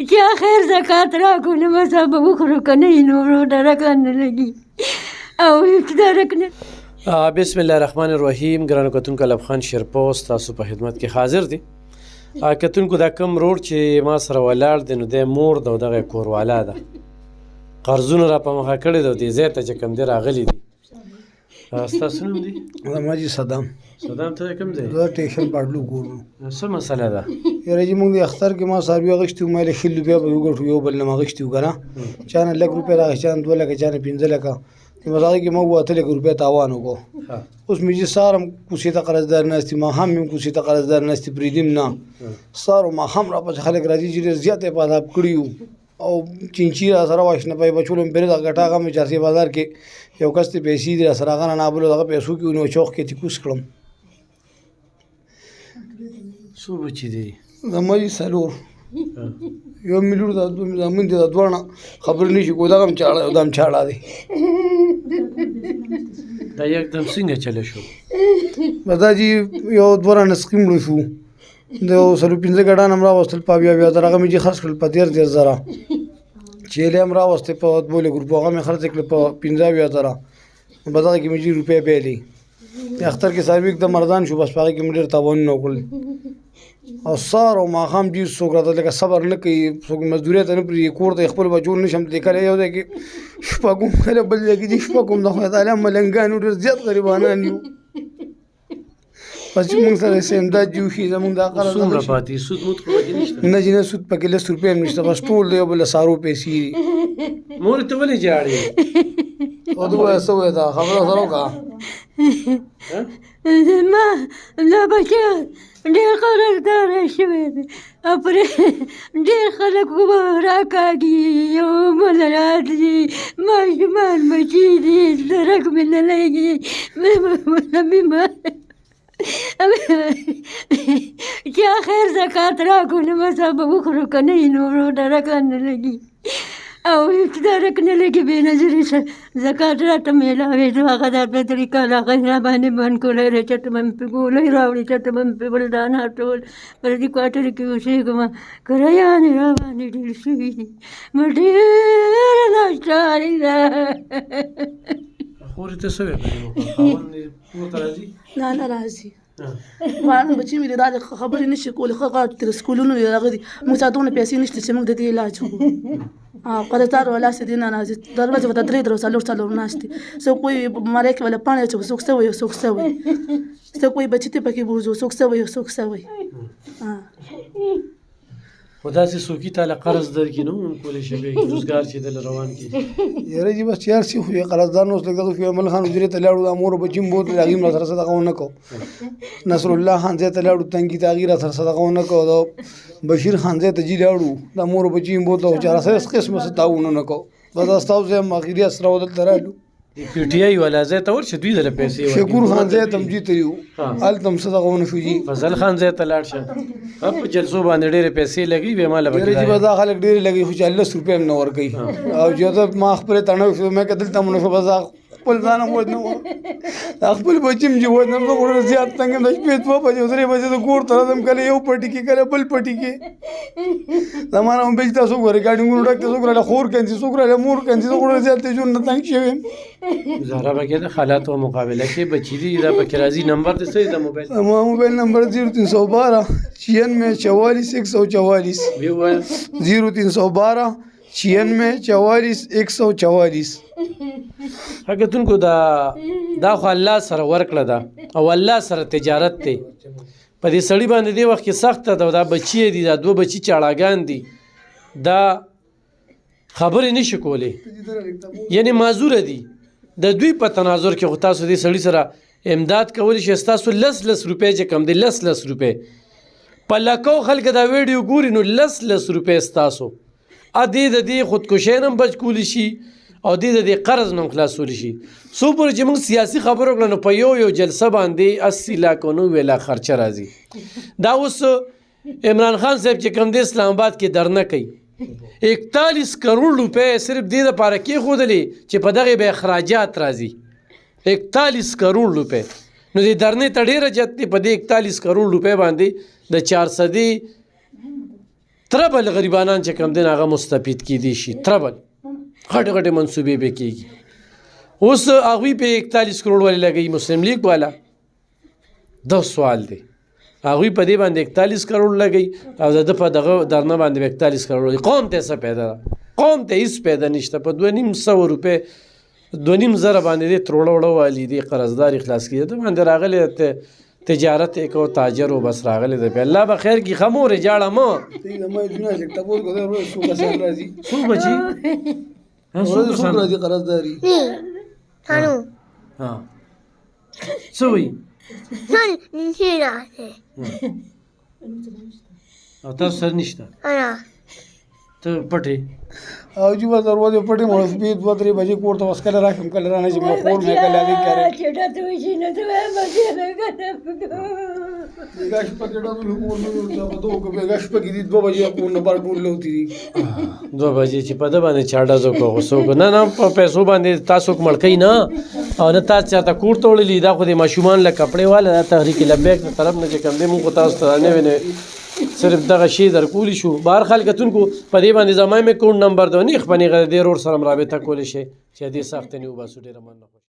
کیا خیر زکات راکړو نو مزه به وخورو که نه وي نو ډرکه نه لګي او هېڅ درک نه. بسم الله الرحمن الرحیم. ګرانو کتونکو الب خان شیرپوست تاسو په خدمت کې حاضر دی. کتونکو دا کوم روډ چې ما سره ولاړ دی نو د مور د دغه کوروالا ده، قرضونه را په مخه کړي ده، دې ځای ته چې کوم دی راغلی دی. ستاسو نوم دی؟ زما جي صدام. صدام ته کوم ځای؟ دا ټیشن پاډلو ګورو. څه مسله ده؟ یاره جي موږ د اختر کې ما څاروي اخیستي وو، ما یې شل روپۍ به وګټو، یو بل نه مې اخیستي وو که نه، چا نه لږ روپۍ راغی، چا نه 2 لکه، چا نه 15 لکه، بس هغې کې موږ 8 لکه روپۍ تاوان وکړو. اوس مې چې سهار هم کوڅې ته قرضدار ناست دي، ماښام مې هم کوڅې ته قرضدار ناست دي، پرېږدي نه. سهار او ماښام راپسې خلک راځي چې ډېر زیات یې په عذاب کړي وو او چینچي را سره واشنه پای بچولو مې پرې دغه ګټه هغه مې چارسي بازار کې یو کس ته پیسې دي را سره هغه نه نابلو دغه پیسو کې ونیو چوک کې تکوس کړم. څو بچي دي؟ زما جي 4 یو مې لور ده، دوه مې زامن دي، دا دواړه خبرې نه شي کولی، دغه هم چاړه او دا هم چاړه دی. دا یکدم څنګه چلی شو؟ بس دا جي یو 2 رانه سکیم مړه شو، د 115 ګډان هم راوستل په 20,000 هغه مې جي خرڅ کړل په 13,000، چیلې هم راوستې په 2 لک روپو، هغه مې خرڅ کړل په 15,000. بس هغه کې مې جي روپۍ بیلې. اختر کې څاروي एकदम مردان شو، بس په هغې کې مې ډېر تاوانونه وکړل. او سهار او ماښام جي څوک راته لکه صبر نه کوي، څوک مزدورۍ ته نه پرېږدي، کور ته یې خپل بچو نه شم تللی، کله یو ځای کې شپه کوم، کله بل ځای کې جي شپه کوم. د خدای تعالی ملنګان یو، ډېر زیات غریبانان یو. بس چې موږ سره څه امداد جي وشي زموږ دا قرض څومره پاتې سود مود خو پکې نشته؟ نه جي نه سود پکې 10 روپۍ هم نشته، بس ټول د یو بل د سارو پیسې دي. مور ته ولې ژاړې؟ او دوه څه وایي دا خبره سره وکړه. ما دا بچیان ډېر قرضداره شوي دي او پرې ډېر خلک راکاږي، یو بل راځي، ماشومان بچي دي، درک مې نه لګي. کیا خیر زکات راکړو نو مزه به وخورو که نه وي نو ډرکه نه لګي او هېڅ درک نه لګي. بې نظري زکات راته میلاوې، زه هغه دا په طریقه له هغه را باندې بند کړی دی، چېرته به مې پرې ګولۍ راوړي، چېرته به مې پرې بل دانه ټول پر دې کوارټر کې اوسېږم. کرایانې را باندې ډېر شوي دي، ما ډېره لاچاري ده. خورې ته څه ویل؟ خاوند دې کور ته راځي؟ نه راځي. غواړم بچي مې دا خبرې نه شي کولی، ښه غاړه تر سکولونو یې راغلي، موږ سره دومره پیسې نشته چې موږ د دې علاج وکړو. قرضدار والا سې دې نه راځي، دروازې ورته 3 څلور ناست دي، څوک وایي مرۍ کې ولا پاڼې اچوي، څوک څه وایي، څوک څه وایي، څوک وایي بچي ته پکې بوځو، څوک څه وایي، څوک څه وایي. خو داسې څوکي تاله قرض درکړي نه هم کولی شي بیا روزګار چې دله روان کړي؟ یاره جي بس چې هر څه خو یې قرضدار نه اوس لږ دغه شو، ایمل خان حجرې ته لاړو، دا مور بچي هم بوتلو، هغې هم را سره صدقه ونه کړو. نصر الله خان ځای ته لاړو، تنګي ته هغې را سره صدقه ونه کړو. د بشیر خان ځای ته جي لاړو، دا مور بچي هم بوتلو، چې را سره هېڅ قسمه څه تعاون ونه کړو. بس دا ستاسو ځای هم اخري اسره و دلته رالو. پی ټي آی والا ځای ته ورشه، دوی دله پیسې ورکړي. شکور خان ځای ته هم جي تلي وو، هلته هم صدقه ونه شو جي. فضل خان ځای ته لاړ شه، په جلسو باندې ډېرې پیسې لګي، بیا ماله یاره جي بس دا خلک ډېرې لګوي، خو چې 10 روپۍ هم نه ورکوي. او چې زه ما خپلې تڼۍ شو، مې که دلته مو نه شو، بس خپل ځان هم وژنم، خپل بچي هم چې وژنم، زه خو ډېر زیات تنګ یم. د شپې 2 بجې 3 بجې زه کور ته راځم، کله یو پټي کې، کله بل پټي کې. زما نه هم بېچته څوک ریکارډینګونو ډک ته، څوک راله خور کنځي، څوک راله مور کنځي، زه خو ډېر زیات د ژوند نه تنګ شوی یم. زهرا پکې د حالاتو مقابله کې بچي دي، دا پکې راځي. نمبر دې څه دی د موبایل؟ زما موبایل نمبر 0312 96 44 144. ویې ووایه. 0312 96 44 144. کتونکو دا خو الله سره ورکړه ده او الله سره تجارت دی. په دې سړي باندې دې وخت کې سخته ده، دا بچي دي، دا 2 بچي چاړاګان دي، دا خبرې نشي کولی، یعنی معذوره دي. د دوی په تناظر کې خو تاسو دې سړي سره امداد کولی شئ. ستاسو 10 روپۍ چې کم دی، 10 روپۍ په لکو خلک دا ویډیو ګوري، نو 10 روپۍ ستاسو دې د دې خودکشۍ نه هم بچ کولی شي او دې د دې قرض نه هم خلاصولی شي. څو پورې چې موږ سیاسي خبرو وکړو نو په یو جلسه باندې 80 لاک او 90 لاک خرچه راځي. دا اوس عمران خان صاحب چې کوم دی اسلام آباد کې درنه کوي، 41 کروڑ روپۍ صرف دې دپاره کېښودلې چې په دغې به اخراجات راځي. 41 کروڑ روپۍ. نو دې درنې ته ډېره جت دی، په دې 41 کروڑ روپۍ باندې د 400 تربل غریبانان چې کم دین هغه مستفید کیدی شي تربل غټ غټ منصوبې به کیږي اوس هغوی په 41 کروڑ ولې لګي مسلم لیگ والا دا سوال دی هغوی په دې باندې 41 کروڑ لګي او د په دغه درنه باندې 41 کروڑ قوم ته څه پیدا قوم ته هیڅ پیدا نشته په 2.5 روپے 2.5 باندې د تروړه وړه والی دی قرضدار اخلاص کیږي ته باندې راغلی تجارت کو تاجر و بس راغلی دی الله به خیر کی خمور جاړه مو ما دنیا لیکتا بول کو روز سو کا سر راځي څو بچي روز سو راځي قرضداري تانو ها څه وي تانو نشي او تاسو سر نشته انا ته پټې او جی بس دروازه پټې مړ سپید 2-3 بجې کور ته وسکل راکم کله رانه چې ما کور مې کله لګي کړه چټه ته وشي نه ته مزه نه بیگاش پکې ډول کور مې ورته په دوه کې بیگاش پکې دي 2 بجې کور نه بار ټول لوتی دي 2 بجې چې په د باندې چاډه زو کو غوسو کو نه په پیسو باندې تاسو مړکې نه او نه تاسو چاته کور توړلې دا خو د ماشومان له کپڑے والا تحریک لبیک تر طرف نه چې کم دې مونږ تاسو ته نه ونه صرف دغه شی در کولی شو بهر خلکتونکو په دې باندې زمای مې کوډ نمبر د نه خپنی غیر ور سره رابطه کولی شي چې دې سخت نه وباسو ډیر مننه